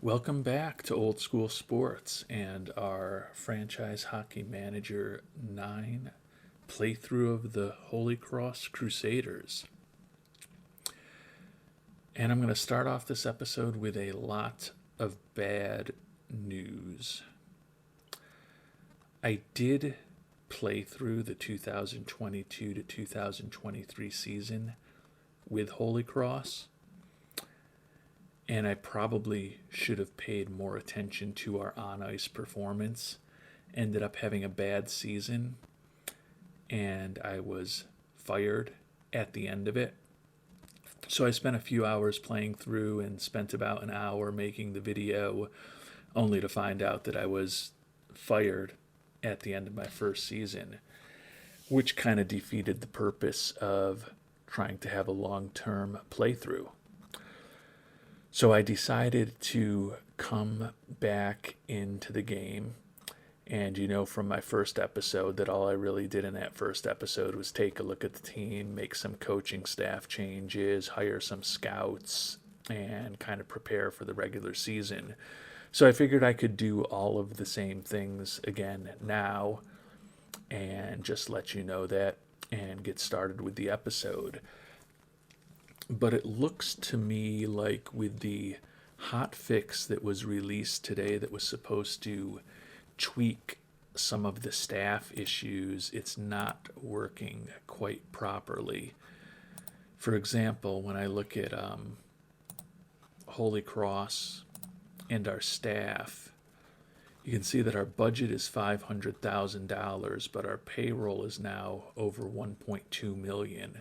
Welcome back to Old School Sports and our Franchise Hockey Manager 9 playthrough of the Holy Cross Crusaders. And I'm going to start off this episode with a lot of bad news. I did play through the 2022 to 2023 season with Holy Cross, and I probably should have paid more attention to our on ice performance. Ended up having a bad season, and I was fired at the end of it. So I spent a few hours playing through and spent about an hour making the video, only to find out that I was fired at the end of my first season, which kind of defeated the purpose of trying to have a long term playthrough. So I decided to come back into the game. And you know from my first episode that all I really did in that first episode was take a look at the team, make some coaching staff changes, hire some scouts, and kind of prepare for the regular season. So I figured I could do all of the same things again now and just let you know that and get started with the episode. But it looks to me like with the hot fix that was released today that was supposed to tweak some of the staff issues, it's not working quite properly. For example, when I look at Holy Cross and our staff, you can see that our budget is $500,000, but our payroll is now over 1.2 million.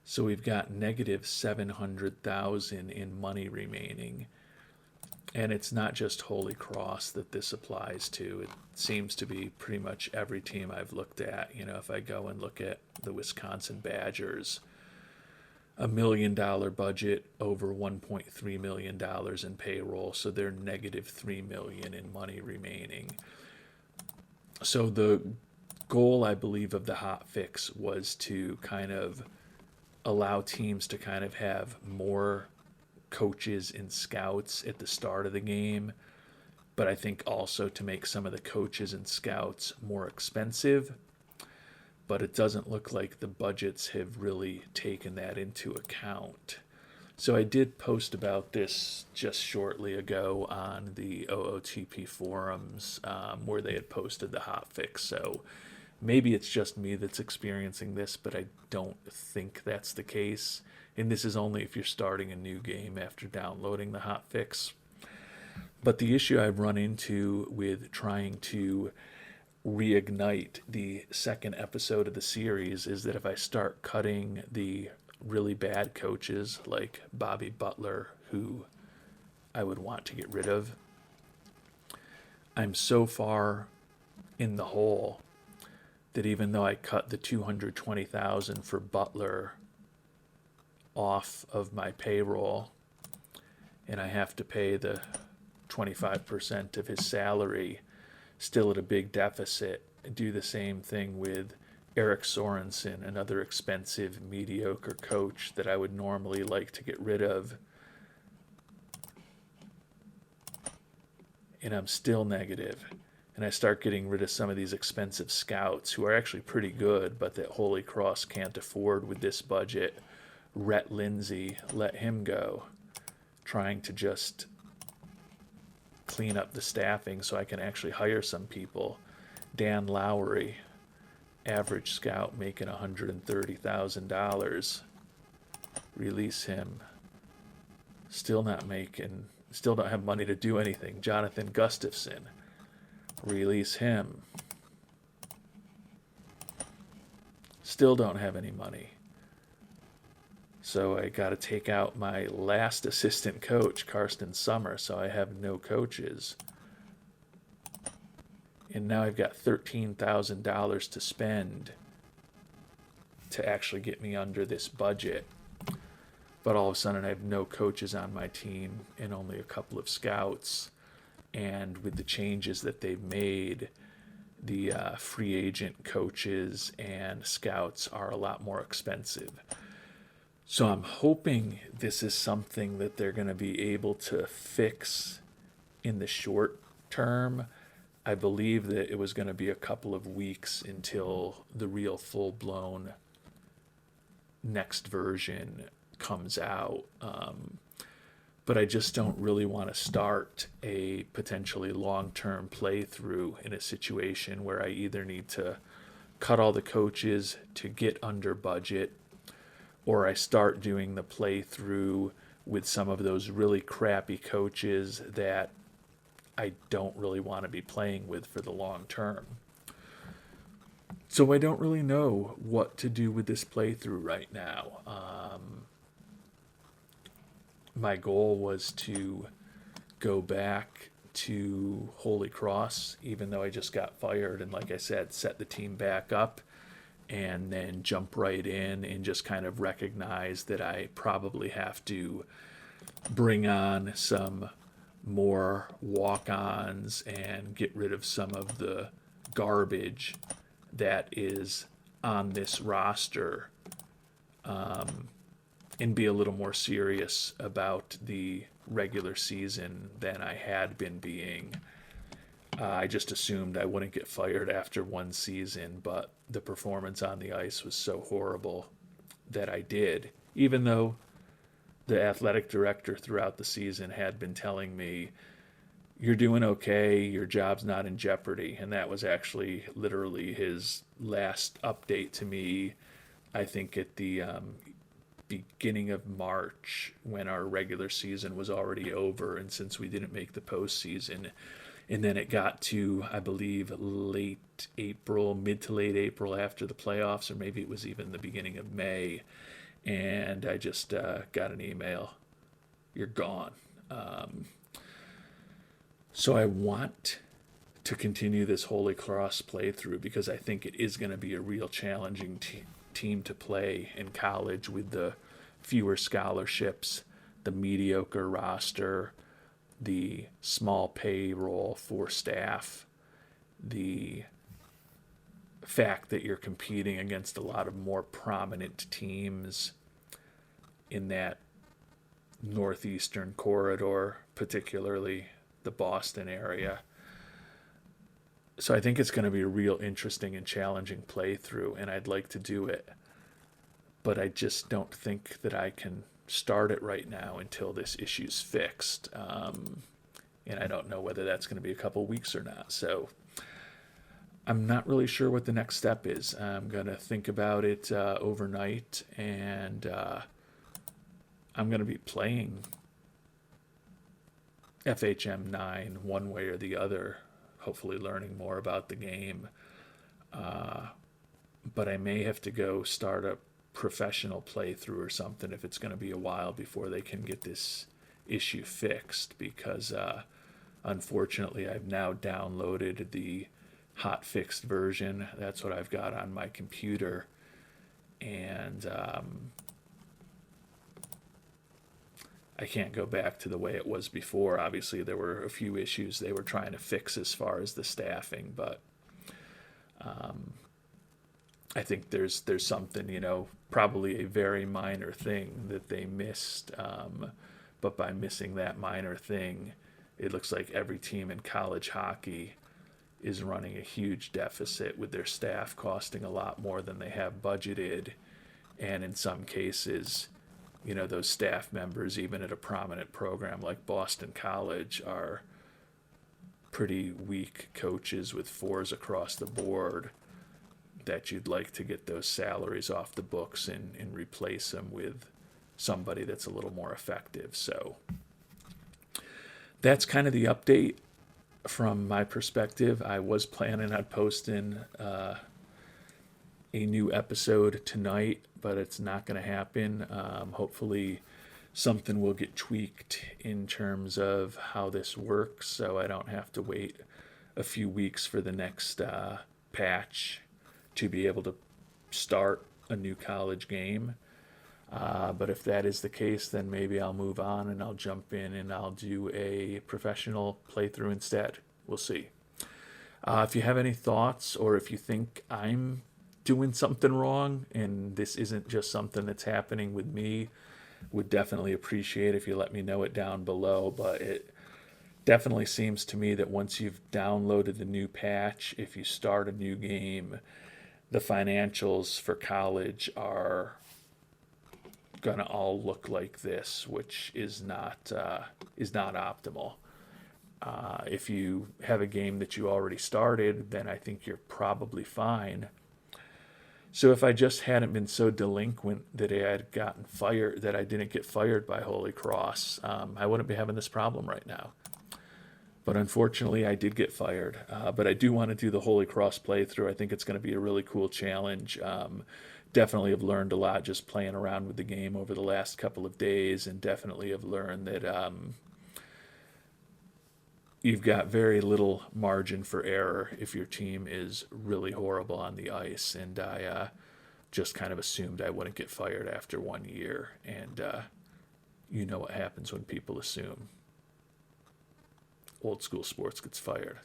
So we've got negative 700,000 in money remaining. And it's not just Holy Cross that this applies to. It seems to be pretty much every team I've looked at. You know, if I go and look at the Wisconsin Badgers, $1 million budget, over $1.3 million in payroll. So they're negative $3 million in money remaining. So the goal, I believe, of the hot fix was to kind of allow teams to kind of have more coaches and scouts at the start of the game, but I think also to make some of the coaches and scouts more expensive. But it doesn't look like the budgets have really taken that into account. So I did post about this just shortly ago on the OOTP forums, where they had posted the hot fix. So maybe it's just me that's experiencing this, but I don't think that's the case. And this is only if you're starting a new game after downloading the hotfix. But the issue I've run into with trying to reignite the second episode of the series is that if I start cutting the really bad coaches like Bobby Butler, who I would want to get rid of, I'm so far in the hole that even though I cut the $220,000 for Butler off of my payroll and I have to pay the 25% of his salary, still at a big deficit. Do the same thing with Eric Sorensen, another expensive, mediocre coach that I would normally like to get rid of. And I'm still negative. And I start getting rid of some of these expensive scouts who are actually pretty good, but that Holy Cross can't afford with this budget. Rhett Lindsay, let him go. Trying to just clean up the staffing so I can actually hire some people. Dan Lowry, average scout making $130,000. Release him. Still not making, still don't have money to do anything. Jonathan Gustafson, release him. Still don't have any money. So I got to take out my last assistant coach, Karsten Summer, so I have no coaches. And now I've got $13,000 to spend to actually get me under this budget. But all of a sudden I have no coaches on my team and only a couple of scouts. And with the changes that they've made, the free agent coaches and scouts are a lot more expensive. So I'm hoping this is something that they're going to be able to fix in the short term. I believe that it was going to be a couple of weeks until the real full-blown next version comes out. But I just don't really want to start a potentially long-term playthrough in a situation where I either need to cut all the coaches to get under budget, or I start doing the playthrough with some of those really crappy coaches that I don't really want to be playing with for the long term. So I don't really know what to do with this playthrough right now. My goal was to go back to Holy Cross, even though I just got fired, and like I said, set the team back up and then jump right in and just kind of recognize that I probably have to bring on some more walk-ons and get rid of some of the garbage that is on this roster, and be a little more serious about the regular season than I had been being. I just assumed I wouldn't get fired after one season, but the performance on the ice was so horrible that I did, even though the athletic director throughout the season had been telling me, you're doing okay, your job's not in jeopardy. And that was actually literally his last update to me, I think at the beginning of March, when our regular season was already over, and since we didn't make the postseason. And then it got to, I believe, late April, mid to late April after the playoffs, or maybe it was even the beginning of May. And I just got an email, you're gone. So I want to continue this Holy Cross playthrough because I think it is going to be a real challenging team to play in college with the fewer scholarships, the mediocre roster, the small payroll for staff, the fact that you're competing against a lot of more prominent teams in that northeastern corridor, particularly the Boston area. So I think it's going to be a real interesting and challenging playthrough, and I'd like to do it. But I just don't think that I can start it right now until this issue's fixed. And I don't know whether that's going to be a couple weeks or not. So I'm not really sure what the next step is. I'm going to think about it overnight, and I'm going to be playing FHM 9 one way or the other, hopefully learning more about the game. But I may have to go start a professional playthrough or something if it's going to be a while before they can get this issue fixed, because unfortunately I've now downloaded the hot fixed version. That's what I've got on my computer, and I can't go back to the way it was before. Obviously there were a few issues they were trying to fix as far as the staffing, but I think there's something, probably a very minor thing that they missed, but by missing that minor thing, it looks like every team in college hockey is running a huge deficit, with their staff costing a lot more than they have budgeted, and in some cases, those staff members, even at a prominent program like Boston College, are pretty weak coaches with fours across the board, that you'd like to get those salaries off the books and replace them with somebody that's a little more effective. So that's kind of the update from my perspective. I was planning on posting a new episode tonight, but it's not going to happen. Hopefully something will get tweaked in terms of how this works, so I don't have to wait a few weeks for the next patch to be able to start a new college game. But if that is the case, then maybe I'll move on and I'll jump in and I'll do a professional playthrough instead. We'll see. If you have any thoughts, or if you think I'm doing something wrong and this isn't just something that's happening with me, would definitely appreciate if you let me know it down below. But Definitely seems to me that once you've downloaded the new patch, if you start a new game, the financials for college are gonna all look like this, which is not optimal. If you have a game that you already started, then I think you're probably fine. So if I just hadn't been so delinquent that I had gotten fired, that I didn't get fired by Holy Cross, I wouldn't be having this problem right now. But unfortunately, I did get fired. But I do want to do the Holy Cross playthrough. I think it's going to be a really cool challenge. Definitely have learned a lot just playing around with the game over the last couple of days, and definitely have learned that you've got very little margin for error if your team is really horrible on the ice. And I just kind of assumed I wouldn't get fired after 1 year. And you know what happens when people assume. Old school sports gets fired.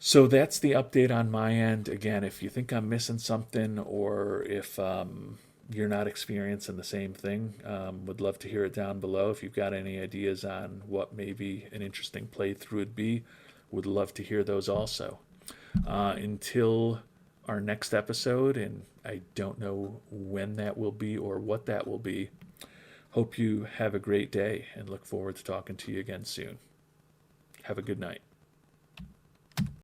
So that's the update on my end. Again, if you think I'm missing something, or if you're not experiencing the same thing, would love to hear it down below. If you've got any ideas on what maybe an interesting playthrough would be, would love to hear those also. Until our next episode, and I don't know when that will be or what that will be, hope you have a great day and look forward to talking to you again soon. Have a good night.